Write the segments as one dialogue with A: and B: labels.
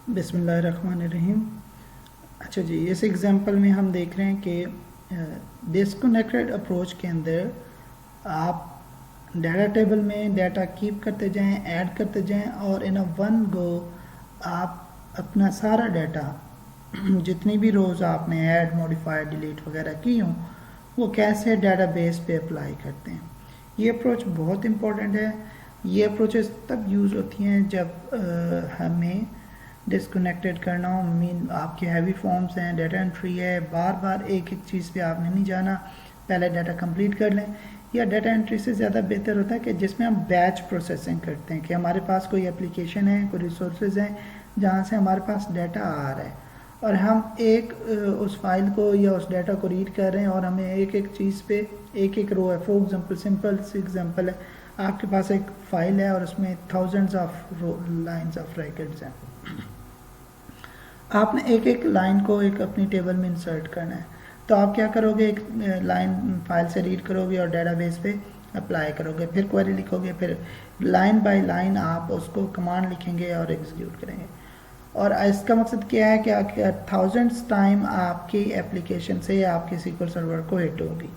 A: बिस्मिल्लाहिर्रहमानिर्रहीम। अच्छा जी, इस एग्जांपल में हम देख रहे हैं कि डिस्कनेक्टेड अप्रोच के अंदर आप डाटा टेबल में डाटा कीप करते जाएं, ऐड करते जाएं और इन अ वन गो आप अपना सारा डाटा जितनी भी रोज़ आपने ऐड, मॉडिफाई, डिलीट वगैरह की हों वो कैसे डाटाबेस पे अप्लाई करते हैं। ये अप्रोच बहुत इम्पोर्टेंट है। ये अप्रोचेस तब यूज़ होती हैं जब हमें डिसकनेक्टेड करना हो। मीन आपके हैवी फॉर्म्स हैं, डाटा एंट्री है, बार बार एक एक चीज़ पे आपने नहीं जाना, पहले डाटा कंप्लीट कर लें। या डाटा एंट्री से ज़्यादा बेहतर होता है कि जिसमें हम बैच प्रोसेसिंग करते हैं कि हमारे पास कोई एप्लीकेशन है, कोई रिसोर्सेज हैं जहाँ से हमारे पास डाटा आ रहा है और हम उस फाइल को या उस डाटा को रीड कर रहे हैं और हमें एक एक चीज़ पे एक एक रो है। फॉर एग्जांपल, सिंपल सी एग्जांपल है, आपके पास एक फाइल है और उसमें thousands of lines of records हैं। आपने एक एक लाइन को एक अपनी टेबल में इंसर्ट करना है, तो आप क्या करोगे, एक लाइन फाइल से रीड करोगे और डेटाबेस पे अप्लाई करोगे, फिर क्वेरी लिखोगे, फिर लाइन बाय लाइन आप उसको कमांड लिखेंगे और एग्जीक्यूट करेंगे। और इसका मकसद क्या है कि थाउजेंड्स टाइम आपकी एप्लीकेशन से या आपके SQL सर्वर को हिट होगी,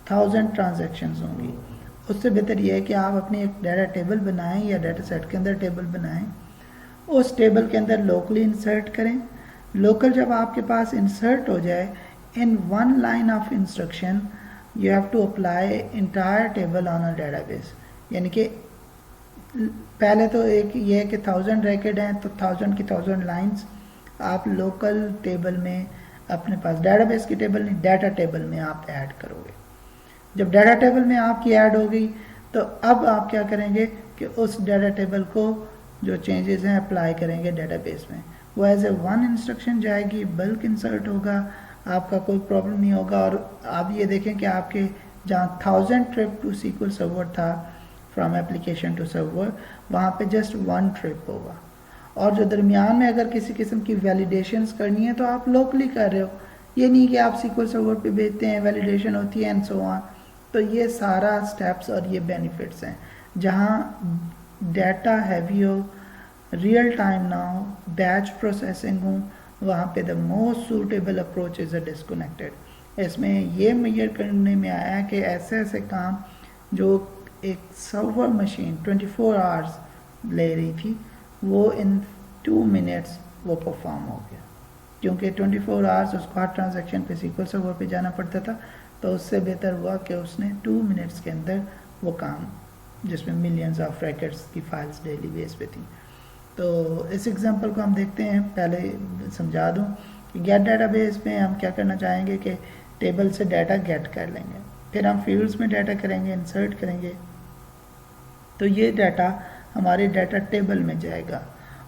A: 1000 ट्रांजेक्शन्स होंगी। उससे बेहतर यह है कि आप अपनी एक डाटा टेबल बनाएं या डाटा सेट के अंदर टेबल बनाएं, उस टेबल के अंदर लोकली इंसर्ट करें। लोकल जब आपके पास इंसर्ट हो जाए, in one line of instruction you have to apply entire table on a database. यानी कि पहले तो एक ये है कि 1000 रिकॉर्ड हैं तो 1000 की 1000 लाइंस आप लोकल टेबल में अपने पास, डेटाबेस की टेबल नहीं, डाटा टेबल में आप ऐड करोगे। जब डाटा टेबल में आपकी ऐड हो गई तो अब आप क्या करेंगे कि उस डाटा टेबल को जो चेंजेस हैं अप्लाई करेंगे डेटाबेस में। वो एज ए वन इंस्ट्रक्शन जाएगी, बल्क इंसर्ट होगा, आपका कोई प्रॉब्लम नहीं होगा। और आप ये देखें कि आपके जहाँ 1000 ट्रिप टू SQL सर्वर था फ्रॉम एप्लीकेशन टू सर्वर, वहाँ पे जस्ट 1 ट्रिप होगा। और जो दरमियान में अगर किसी किस्म की वैलिडेशंस करनी है तो आप लोकली कर रहे हो, ये नहीं कि आप SQL सर्वर पे भेजते हैं, वैलिडेशन होती है एंड सो ऑन। तो ये सारा स्टेप्स और ये बेनिफिट्स हैं। जहाँ डाटा हैवी हो, रियल टाइम ना हो, बैच प्रोसेसिंग हो, वहाँ पे the most suitable approach is a disconnected. इसमें ये मेजर करने में आया कि ऐसे ऐसे काम जो एक सर्वर मशीन 24 आवर्स ले रही थी वो इन 2 मिनट्स वो परफॉर्म हो गया, क्योंकि 24 आवर्स उसको हर ट्रांजैक्शन पे SQL सर्वर पे जाना पड़ता था। तो उससे बेहतर हुआ कि उसने 2 मिनट्स के अंदर वो काम, जिसमें मिलियंस ऑफ रिकॉर्ड्स की फाइल्स डेली बेस पे थी। तो इस एग्जांपल को हम देखते हैं। पहले समझा दूं कि गेट डाटाबेस में हम क्या करना चाहेंगे कि टेबल से डाटा गेट कर लेंगे, फिर हम फील्ड्स में डाटा करेंगे, इंसर्ट करेंगे, तो ये डाटा हमारे डाटा टेबल में जाएगा।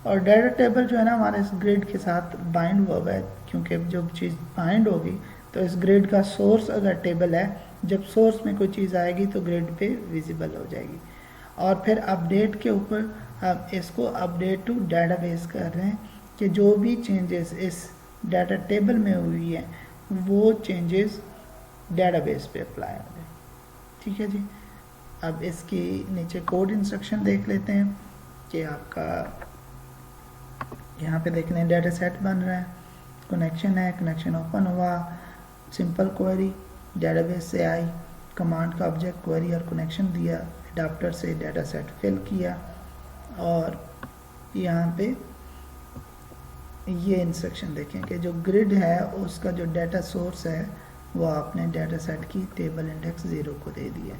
A: और डाटा टेबल जो है ना हमारे इस ग्रिड के साथ बाइंड हुआ है, क्योंकि जब चीज़ बाइंड होगी तो इस ग्रिड का सोर्स अगर टेबल है, जब सोर्स में कोई चीज़ आएगी तो ग्रिड पे विजिबल हो जाएगी। और फिर अपडेट के ऊपर हम इसको अपडेट टू डाटाबेस कर रहे हैं कि जो भी चेंजेस इस डाटा टेबल में हुई है वो चेंजेस डाटाबेस पे अप्लाई हो जाए। ठीक है जी। अब इसकी नीचे कोड इंस्ट्रक्शन देख लेते हैं कि आपका यहाँ पे देख लें डाटा सेट बन रहा है, कनेक्शन है, कनेक्शन ओपन हुआ, सिंपल क्वेरी डेटाबेस से आई, कमांड का ऑब्जेक्ट क्वेरी और कनेक्शन दिया, अडाप्टर से डाटा सेट फिल किया और यहाँ पे ये इंस्ट्रक्शन देखें कि जो ग्रिड है उसका जो डाटा सोर्स है वो आपने डाटा सेट की टेबल इंडेक्स 0 को दे दिया।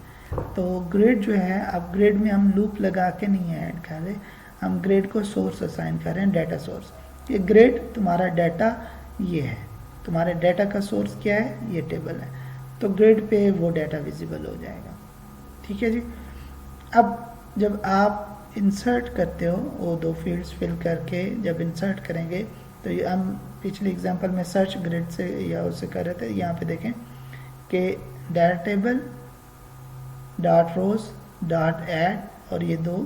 A: तो ग्रिड जो है, अब ग्रिड में हम लूप लगा के नहीं ऐड कर रहे, हम ग्रिड को सोर्स असाइन कर रहे हैं, डाटा सोर्स। ये ग्रिड तुम्हारा डाटा ये है, तुम्हारे डाटा का सोर्स क्या है, ये टेबल है, तो ग्रिड पे वो डाटा विजिबल हो जाएगा। ठीक है जी। अब जब आप इंसर्ट करते हो वो 2 फील्ड्स फिल करके जब इंसर्ट करेंगे तो ये हम पिछले एग्जांपल में सर्च ग्रिड से या उससे कर रहे थे, यहाँ पे देखें कि डाटा टेबल डॉट रोज डॉट ऐड और ये 2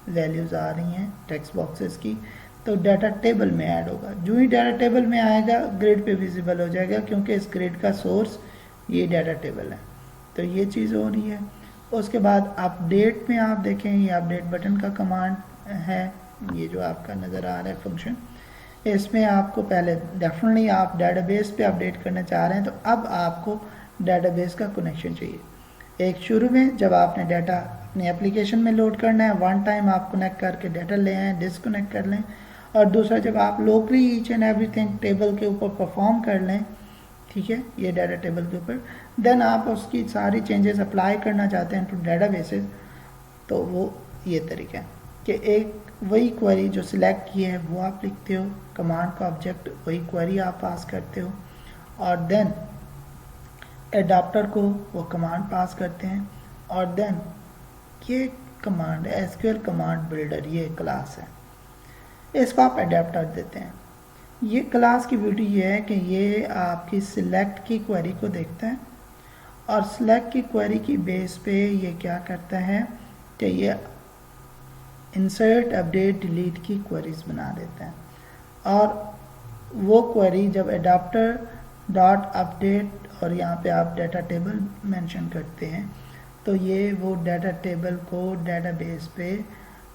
A: वैल्यूज़ आ रही हैं टेक्स्ट बॉक्सेस की, तो डाटा टेबल में ऐड होगा। जो ही डाटा टेबल में आएगा ग्रिड पे विजिबल हो जाएगा, क्योंकि इस ग्रिड का सोर्स ये डाटा टेबल है। तो ये चीज़ हो रही है। उसके बाद अपडेट में आप देखें, ये अपडेट बटन का कमांड है ये जो आपका नज़र आ रहा है फंक्शन, इसमें आपको पहले डेफिनेटली आप डेटाबेस पे अपडेट करना चाह रहे हैं, तो अब आपको डेटाबेस का कनेक्शन चाहिए। एक शुरू में जब आपने डाटा अपनी एप्लीकेशन में लोड करना है, वन टाइम आप कनेक्ट करके डाटा ले आएँ, डिसकनेक्ट कर लें, और दूसरा जब आप locally each and everything table के ऊपर परफॉर्म कर लें, ठीक है, ये डाटा टेबल के ऊपर, देन आप उसकी सारी चेंजेस अप्लाई करना चाहते हैं टू डाटा बेसिस, तो वो ये तरीका है कि एक वही क्वेरी जो सिलेक्ट की है वो आप लिखते हो, कमांड का ऑब्जेक्ट वही क्वेरी आप पास करते हो, और देन एडाप्टर को वो कमांड पास करते हैं, और देन ये कमांड एसक्यूएल कमांड बिल्डर, ये क्लास है, इसको आप एडाप्टर देते हैं। ये क्लास की ब्यूटी ये है कि ये आपकी सिलेक्ट की क्वेरी को देखता है, और सिलेक्ट की क्वेरी की बेस पे ये क्या करता है कि ये इंसर्ट अपडेट डिलीट की क्वेरीज बना देता है, और वो क्वेरी जब एडाप्टर डॉट अपडेट और यहाँ पे आप डाटा टेबल मेंशन करते हैं, तो ये वो डाटा टेबल को डाटाबेस पे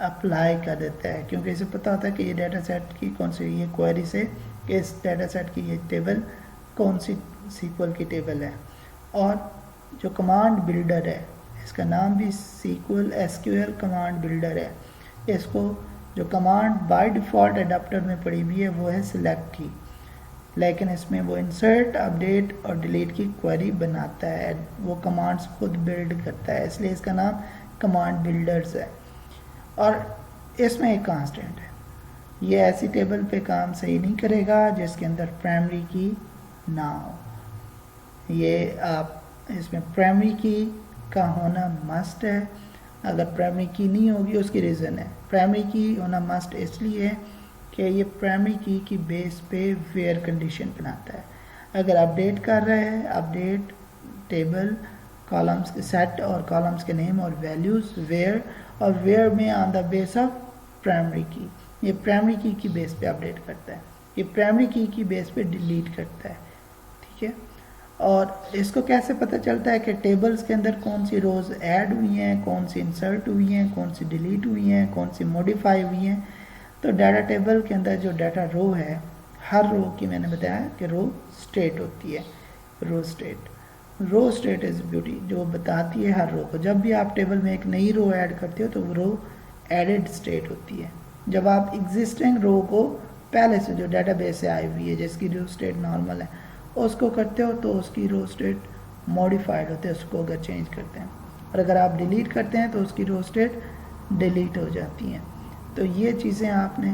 A: अप्लाई कर देता है, क्योंकि इसे पता होता है कि ये डाटा सेट की कौन सी, ये क्वेरी से इस डाटा सेट की ये टेबल कौन सी सीक्वल की टेबल है। और जो कमांड बिल्डर है, इसका नाम भी सीक्वल एसक्यूएल कमांड बिल्डर है, इसको जो कमांड बाय डिफ़ॉल्ट एडाप्टर में पड़ी हुई है वो है सिलेक्ट की, लेकिन इसमें वो इंसर्ट अपडेट और डिलीट की क्वेरी बनाता है, वो कमांड्स खुद बिल्ड करता है, इसलिए इसका नाम कमांड बिल्डर्स है। और इसमें एक कांस्टेंट है, ये ऐसी टेबल पे काम सही नहीं करेगा जिसके अंदर प्राइमरी की ना हो, ये आप इसमें प्राइमरी की का होना मस्ट है। अगर प्राइमरी की नहीं होगी उसकी रीज़न है, प्राइमरी की होना मस्ट इसलिए है कि ये प्राइमरी की बेस पे वेयर कंडीशन बनाता है। अगर अपडेट कर रहा है, अपडेट टेबल कॉलम्स के सेट और कॉलम्स के नेम और वैल्यूज़ वेयर, और वेयर में on the base of primary की, ये प्राइमरी की बेस पे अपडेट करता है, ये प्राइमरी की बेस पे डिलीट करता है, ठीक है। और इसको कैसे पता चलता है कि टेबल्स के अंदर कौन सी रोज़ ऐड हुई हैं, कौन सी इंसर्ट हुई हैं, कौन सी डिलीट हुई हैं, कौन सी मॉडिफाई हुई हैं। तो डाटा टेबल के अंदर जो डाटा रो है, हर रो की मैंने बताया कि रो स्टेट होती है, रो स्टेट इज़ ब्यूटी, जो बताती है हर रो को। जब भी आप टेबल में एक नई रो ऐड करते हो तो वो रो एडेड स्टेट होती है। जब आप एग्जिस्टिंग रो को पहले से जो डाटाबेस से आई हुई है जिसकी रो स्टेट नॉर्मल है उसको करते हो तो उसकी रो स्टेट मॉडिफाइड होते हैं, उसको अगर चेंज करते हैं, और अगर आप डिलीट करते हैं तो उसकी रो स्टेट डिलीट हो जाती हैं। तो ये चीज़ें आपने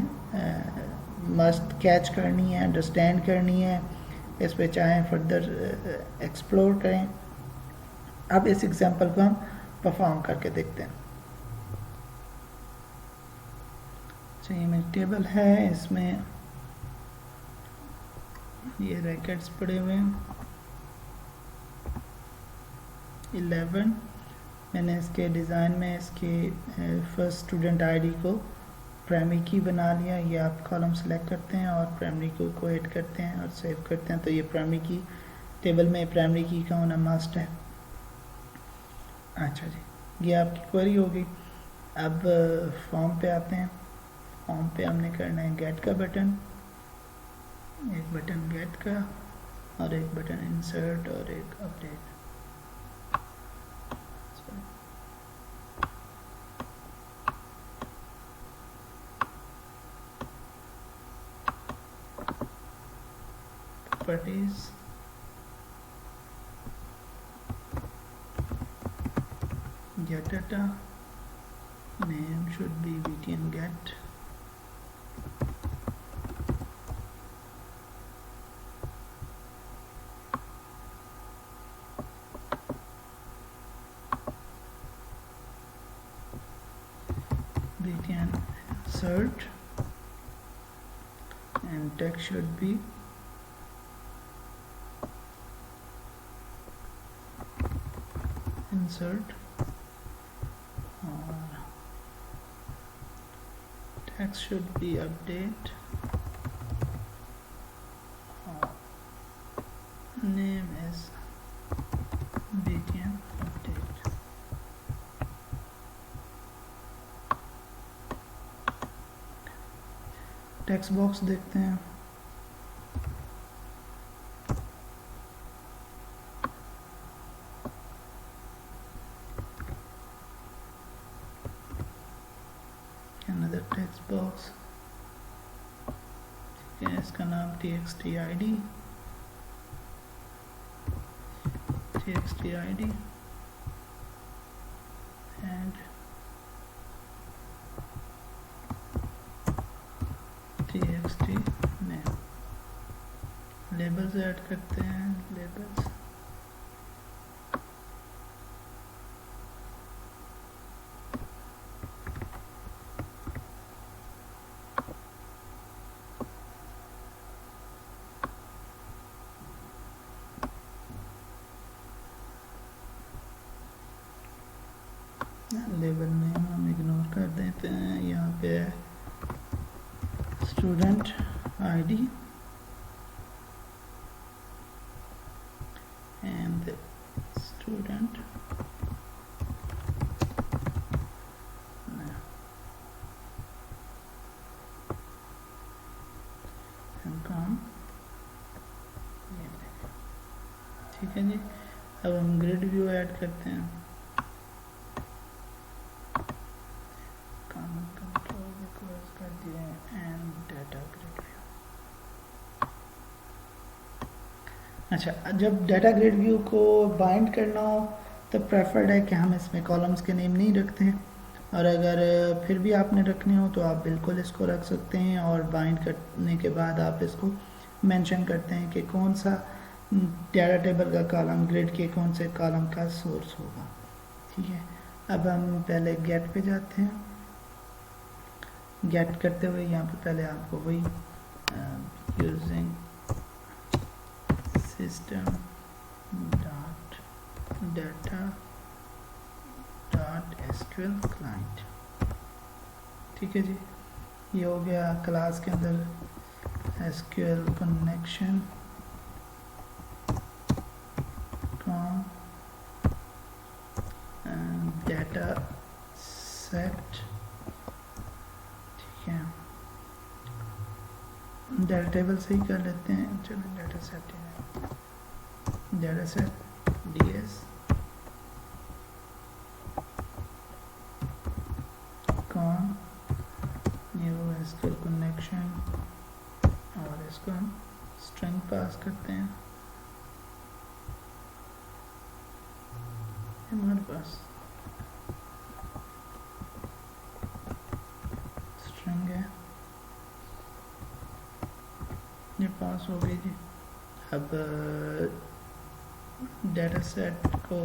A: मस्ट कैच करनी है, अंडरस्टैंड करनी है, इस पे चाहें फर्दर एक्सप्लोर करें। अब इस एग्जांपल को हम परफॉर्म करके देखते हैं। ये मेरी टेबल है, इसमें ये रैकेट्स पड़े हुए हैं 11। मैंने इसके डिज़ाइन में इसके फर्स्ट स्टूडेंट आईडी को प्राइमरी की बना लिया। ये आप कॉलम सेलेक्ट करते हैं और प्राइमरी को ऐड करते हैं और सेव करते हैं, तो ये प्राइमरी की टेबल में प्राइमरी की का होना मस्ट है। अच्छा जी, ये आपकी क्वेरी हो गई। अब फॉर्म पे आते हैं। फॉर्म पे हमने करना है गेट का बटन, एक बटन गेट का और एक बटन इंसर्ट और एक update. Properties, get data, name should be btn get, btn insert, and text should be insert, or text should be update, or name is btn update. Text box देखते हैं। Another text box, ठीक है, इसका नाम txt id, and txt name। Labels add करते हैं, labels label में हम इग्नोर कर देते हैं। यहाँ पे स्टूडेंट आईडी एंड स्टूडेंट ठीक है जी। अब हम ग्रिड व्यू ऐड करते हैं। कॉमन कंट्रोल रिक्वेस्ट कर दिए एंड डाटा ग्रिड व्यू। अच्छा, जब डाटा ग्रिड व्यू को बाइंड करना हो तो प्रेफर्ड है कि हम इसमें कॉलम्स के नेम नहीं रखते हैं, और अगर फिर भी आपने रखने हो तो आप बिल्कुल इसको रख सकते हैं, और बाइंड करने के बाद आप इसको मेंशन करते हैं कि कौन सा डाटा टेबल का कॉलम ग्रिड के कौन से कॉलम का सोर्स होगा। ठीक है, अब हम पहले गेट पे जाते हैं। गेट करते हुए यहाँ पे पहले आपको वही using system dot data dot SQL client, ठीक है जी। ये हो गया क्लास के अंदर एसक्यूएल कनेक्शन डाटा सेट, ठीक है। डाटा टेबल से ही कर लेते हैं, चलो डाटा सेट है, data set ds com new SQL connection, और इसको हम स्ट्रिंग पास करते हैं। हमारे पास स्ट्रिंग है, ये पास हो गई जी। अब डाटा सेट को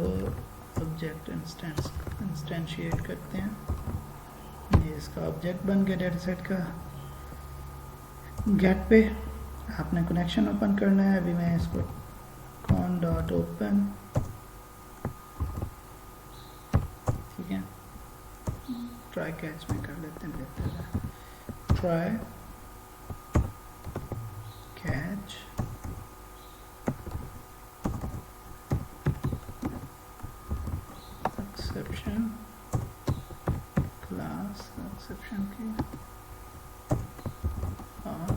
A: ऑब्जेक्ट इंस्टेंशिएट करते हैं। ये इसका ऑब्जेक्ट बन गया डाटा सेट का। गेट पे आपने कनेक्शन ओपन करना है। अभी मैं इसको कॉन डॉट ओपन, ठीक है, ट्राई कैच में कर लेते हैं, देखते हैं। Try catch exception class exception की, और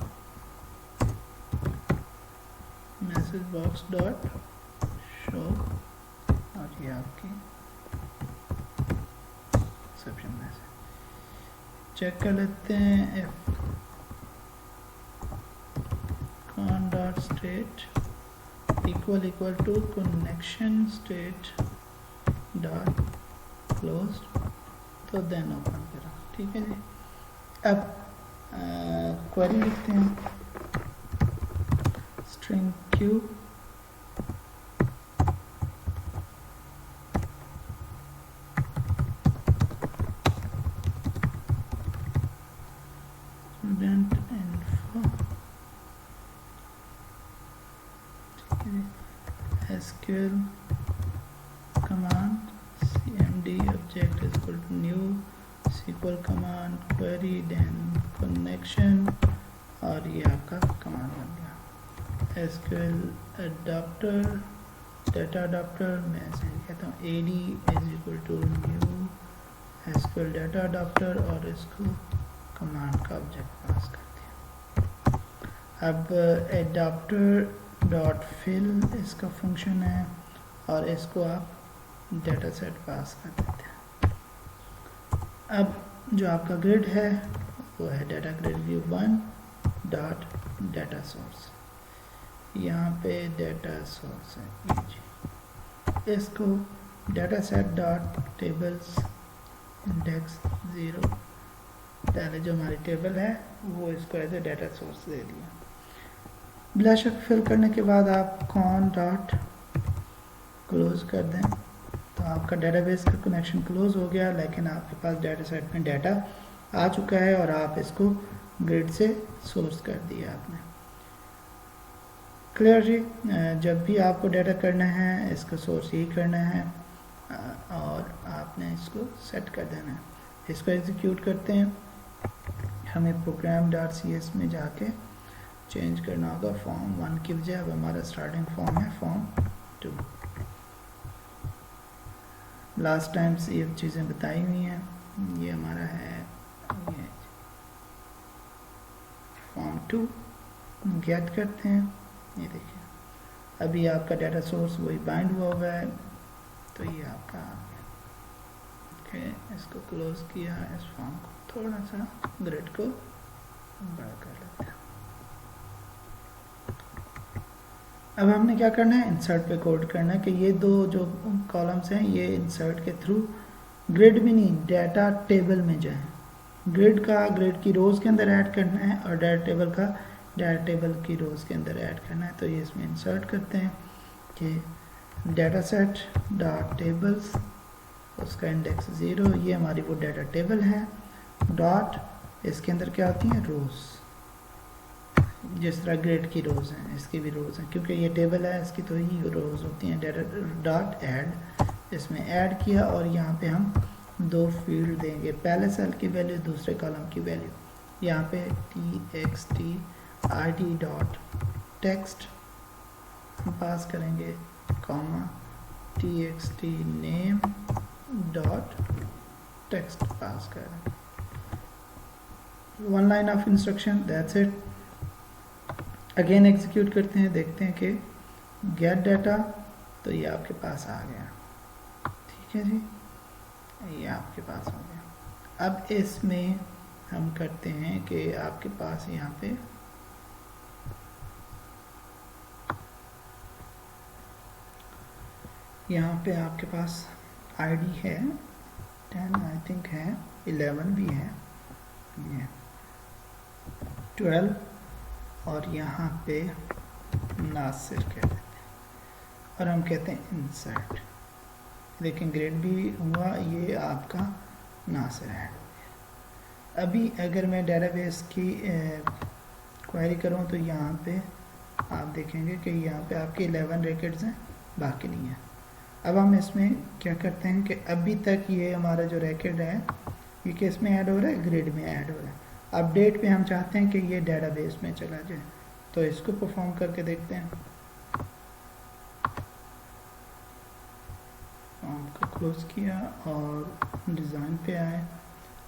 A: मैसेज बॉक्स डॉट शो, और ये आपकी एक्सेप्शन मैसेज। चेक कर लेते हैं if con dot state equal to connection state dot close, तो देन ओपन करा, ठीक है जी। अब क्वेरी लिखते हैं, string Q student info, SQL command cmd object is equal to new SQL command query then connection, और ये आपका कमांड बन गया। SQL adapter data adapter, मैं इसे कहता हूँ ad is equal to new SQL data adapter, और इसको कमांड का ऑब्जेक्ट पास कर दिया। अब एडाप्टर डॉट फिल इसका फंक्शन है और इसको आप डेटा सेट पास कर देते हैं। अब जो आपका ग्रिड है वो है data grid view 1 dot data source, यहाँ पे डाटा सोर्स है जी। इसको data set dot tables index 0, पहले जो हमारी टेबल है वो इसको एज ए डाटा सोर्स दे दिया। बिला शक फिल करने के बाद आप कॉन डॉट क्लोज कर दें तो आपका डेटाबेस का कनेक्शन क्लोज हो गया, लेकिन आपके पास डाटा सेट में डाटा आ चुका है और आप इसको ग्रिड से सोर्स कर दिया आपने। क्लियर जी। जब भी आपको डाटा करना है इसका सोर्स यही करना है और आपने इसको सेट कर देना है। इसको एग्जीक्यूट करते हैं, हमें प्रोग्राम डॉट सी एस में जाके चेंज करना होगा फॉर्म 1 की बजाय अब हमारा स्टार्टिंग फॉर्म है फॉर्म 2। लास्ट टाइम से ये चीज़ें बताई हुई हैं, ये हमारा है ये फॉर्म 2। गेट करते हैं, ये देखिए अभी आपका डाटा सोर्स वही बाइंड हुआ है तो ये आपका आ गया। ओके, इसको क्लोज किया, इस फॉर्म को थोड़ा सा ग्रिड को बड़ा कर लेते हैं। अब हमने क्या करना है, इंसर्ट पे कोड करना है कि ये दो जो कॉलम्स हैं ये इंसर्ट के थ्रू ग्रिड में नहीं डाटा टेबल में जाएं। ग्रिड का ग्रिड की रोज़ के अंदर ऐड करना है और डाटा टेबल का डाटा टेबल की रोज़ के अंदर ऐड करना है। तो ये इसमें इंसर्ट करते हैं कि डाटा सेट डॉट टेबल्स, उसका इंडेक्स 0, ये हमारी वो डाटा टेबल है, डॉट इसके अंदर क्या होती हैं रोज़, जिस तरह ग्रिड की रोज़ हैं इसकी भी रोज़ हैं, क्योंकि ये टेबल है इसकी तो ही रोज़ होती हैं। डाटा डॉट ऐड, इसमें ऐड किया और यहाँ पे हम दो फील्ड देंगे, पहले सेल की वैल्यू दूसरे कॉलम की वैल्यू। यहाँ पे txt id डॉट टेक्स्ट हम पास करेंगे, comma txt name dot text pass करेंगे। 1 line of instruction, that's it. Again execute करते हैं, देखते हैं कि गेट डाटा, तो ये आपके पास आ गया। ठीक है जी, ये आपके पास हो गया। अब इसमें हम करते हैं कि आपके पास यहाँ पे आपके पास आईडी है 10 आई थिंक है, 11 भी है, ये 12 और यहाँ पे नासिर कहते हैं और हम कहते हैं इंसर्ट। लेकिन ग्रेड भी हुआ, ये आपका नासिर है। अभी अगर मैं डेटाबेस की क्वेरी करूँ तो यहाँ पे आप देखेंगे कि यहाँ पे आपके 11 रिकॉर्ड्स हैं, बाकी नहीं है। अब हम इसमें क्या करते हैं कि अभी तक ये हमारा जो रिकॉर्ड है ये किस में ऐड हो रहा है, ग्रिड में ऐड हो रहा है। अपडेट पे हम चाहते हैं कि ये डेटाबेस में चला जाए, तो इसको परफॉर्म करके देखते हैं। फॉर्म को क्लोज किया और डिज़ाइन पे आए,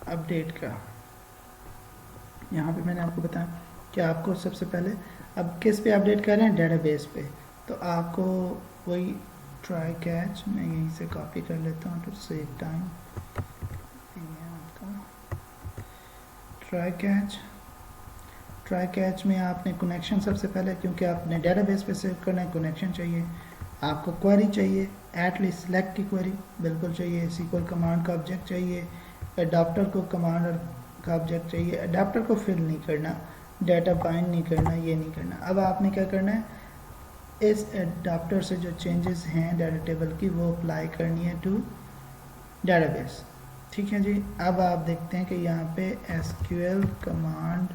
A: अपडेट का। यहाँ पे मैंने आपको बताया कि आपको सबसे पहले अब किस पे अपडेट कर रहे हैं, डेटाबेस पे। तो आपको वही ट्राई कैच, मैं यहीं से कॉपी कर लेता हूँ to save time. Try catch में आपने कनेक्शन सबसे पहले, क्योंकि आपने डेटाबेस पे सेव करना है, कनेक्शन चाहिए आपको, क्वेरी चाहिए, एटलीस्ट सेलेक्ट की क्वेरी बिल्कुल चाहिए, SQL कमांड का ऑब्जेक्ट चाहिए, अडाप्टर को कमांड का ऑब्जेक्ट चाहिए। अडाप्टर को फिल नहीं करना, डाटा बाइंड नहीं करना, ये नहीं करना। अब आपने क्या करना है, इस अडाप्टर से जो चेंजेस हैं डाटा टेबल की वो अप्लाई करनी है टू डेटाबेस। ठीक है जी। अब आप देखते हैं कि यहाँ पे SQL कमांड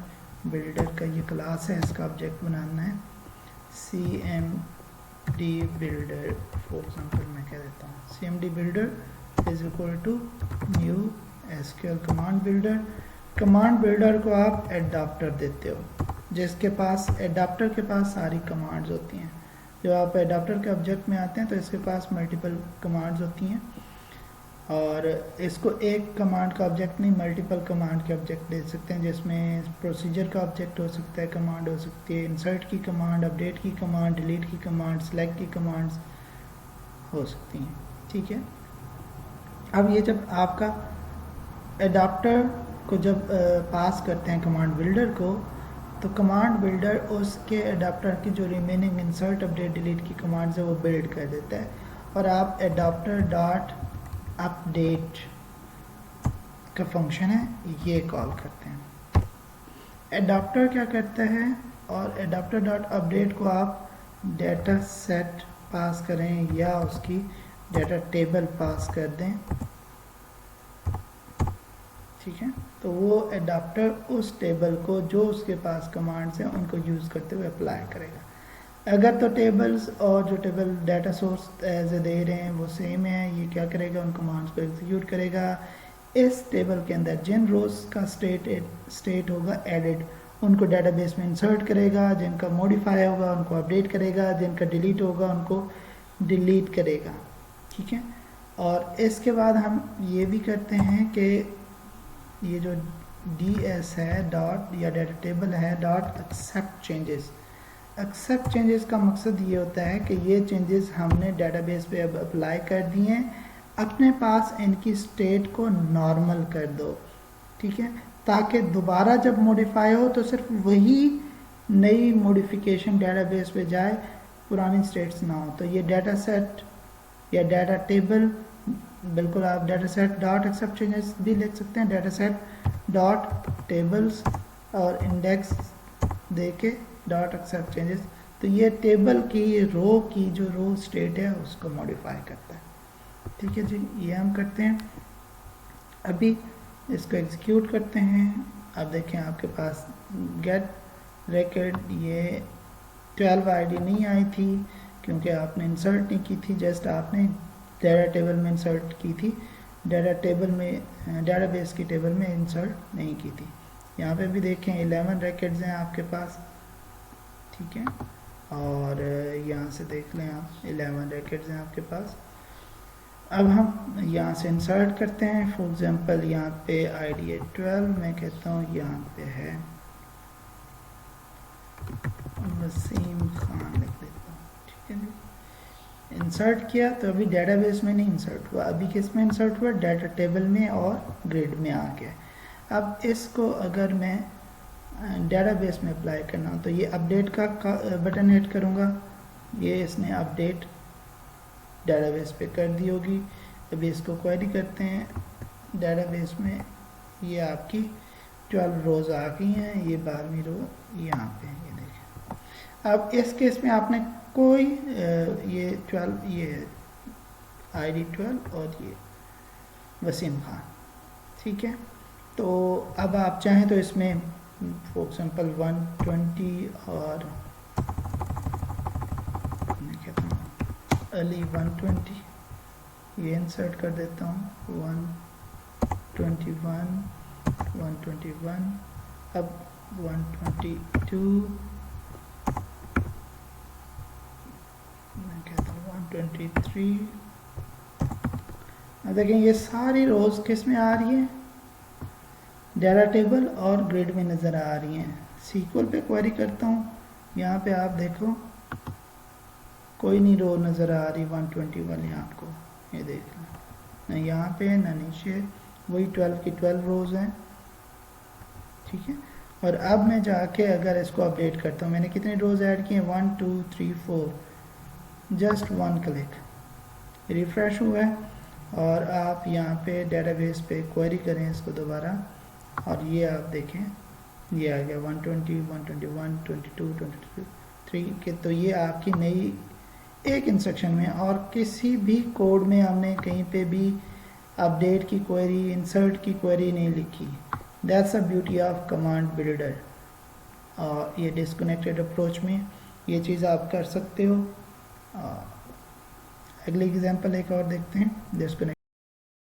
A: बिल्डर का ये क्लास है, इसका ऑब्जेक्ट बनाना है CMD बिल्डर। फॉर एग्जांपल मैं कह देता हूँ CMD builder is equal to new SQL command builder. Command builder को आप एडाप्टर देते हो, जिसके पास एडाप्टर के पास सारी कमांड्स होती हैं। जब आप एडाप्टर के ऑब्जेक्ट में आते हैं तो इसके पास मल्टीपल कमांड्स होती हैं। और इसको एक कमांड का ऑब्जेक्ट नहीं, मल्टीपल कमांड के ऑब्जेक्ट दे सकते हैं, जिसमें प्रोसीजर का ऑब्जेक्ट हो सकता है, कमांड हो सकती है, इंसर्ट की कमांड, अपडेट की कमांड, डिलीट की कमांड, सेलेक्ट की कमांड्स हो सकती हैं। ठीक है, अब ये जब आपका एडाप्टर को जब पास करते हैं कमांड बिल्डर को, तो कमांड बिल्डर उसके एडाप्टर की जो रिमेनिंग इंसर्ट, अपडेट, डिलीट की कमांड्स है वो बिल्ड कर देता है, और आप एडाप्टर डॉट अपडेट का फंक्शन है ये कॉल करते हैं। एडाप्टर क्या करता है, और एडाप्टर डॉट अपडेट को आप डेटा सेट पास करें या उसकी डेटा टेबल पास कर दें, ठीक है, तो वो एडाप्टर उस टेबल को जो उसके पास कमांड्स हैं उनको यूज़ करते हुए अप्लाई करेगा। अगर तो टेबल्स और जो table data source as A दे रहे हैं वो सेम है, ये क्या करेगा, उन कमांड्स को एग्जीक्यूट करेगा। इस टेबल के अंदर जिन रोज का स्टेट होगा एडिड, उनको डेटाबेस में इंसर्ट करेगा, जिनका मॉडिफाई होगा उनको अपडेट करेगा, जिनका डिलीट होगा उनको डिलीट करेगा। ठीक है, और इसके बाद हम ये भी करते हैं कि ये जो ds है डॉट या डेटा टेबल है dot accept changes. Accept changes का मकसद ये होता है कि ये चेंजेस हमने डेटाबेस पे अब अप्लाई कर दिए हैं, अपने पास इनकी स्टेट को नॉर्मल कर दो। ठीक है, ताकि दोबारा जब मॉडिफाई हो तो सिर्फ वही नई मॉडिफिकेशन डेटाबेस पे जाए, पुरानी स्टेट्स ना हो। तो ये डाटा सेट या डाटा टेबल, बिल्कुल आप data set dot accept changes भी लिख सकते हैं, डाटा सेट डॉट टेबल्स और इंडेक्स दे के डॉट एक्सेप्ट चेंजेस। तो ये टेबल की रो की जो रो स्टेट है उसको मॉडिफाई करता है। ठीक है जी, ये हम करते हैं। अभी इसको एग्जीक्यूट करते हैं। अब देखें आपके पास गेट रिकॉर्ड ये 12 आईडी नहीं आई थी क्योंकि आपने इंसर्ट नहीं की थी, जस्ट आपने डाटा टेबल में इंसर्ट की थी, डाटा टेबल में डाटाबेस की टेबल में इंसर्ट नहीं की थी। यहाँ पे भी देखें 11 रिकॉर्ड्स हैं आपके पास। ठीक है, और यहाँ से देख लें आप 11 रिकॉर्ड्स हैं आपके पास। अब हम यहाँ से इंसर्ट करते हैं। फॉर एग्जांपल यहाँ पे आईडी है 12, मैं कहता हूँ यहाँ पे है वसीम खान लिख देता हूँ। ठीक है जी, इंसर्ट किया तो अभी डेटाबेस में नहीं इंसर्ट हुआ, अभी किस में इंसर्ट हुआ, डाटा टेबल में और ग्रिड में आ गया। अब इसको अगर मैं डेटाबेस में अप्लाई करना तो ये अपडेट का बटन हिट करूँगा, ये इसने अपडेट डेटाबेस पे कर दी होगी। अभी इसको क्वेरी करते हैं डेटाबेस में, ये आपकी 12 रोज़ आ गई हैं, ये 12वीं रो यहाँ पे है, ये देखें। अब इस केस में आपने कोई ये 12 ये आईडी 12 और ये वसीम खान। ठीक है, तो अब आप चाहें तो इसमें फॉर एग्जांपल 120 और मैं कहता हूँ अली 120 ये इंसर्ट कर देता हूँ। 121 121, अब 122 मैं कहता हूँ 123। देखें ये सारी रोज किस में आ रही है, डाटा टेबल और ग्रिड में नज़र आ रही हैं। सीक्वल पे क्वेरी करता हूँ, यहाँ पे आप देखो कोई नहीं रो नज़र आ रही 121 यहाँ आपको, ये देख लें, न यहाँ पे न नीचे, वही 12 की 12 रोज हैं। ठीक है, और अब मैं जाके अगर इसको अपडेट करता हूँ, मैंने कितने रोज ऐड किए, 1 2 3 4, जस्ट 1 क्लिक रिफ्रेश हुआ है। और आप यहाँ पे डेटाबेस पे क्वेरी करें इसको दोबारा, और ये आप देखें ये आ गया 120 121 22 23 के। तो ये आपकी नई एक इंस्ट्रक्शन में, और किसी भी कोड में हमने कहीं पे भी अपडेट की क्वेरी, इंसर्ट की क्वेरी नहीं लिखी। That's a beauty of command builder. और ये डिस्कनेक्टेड अप्रोच में ये चीज़ आप कर सकते हो। अगले एग्जांपल एक और देखते हैं डिस्कनेक्ट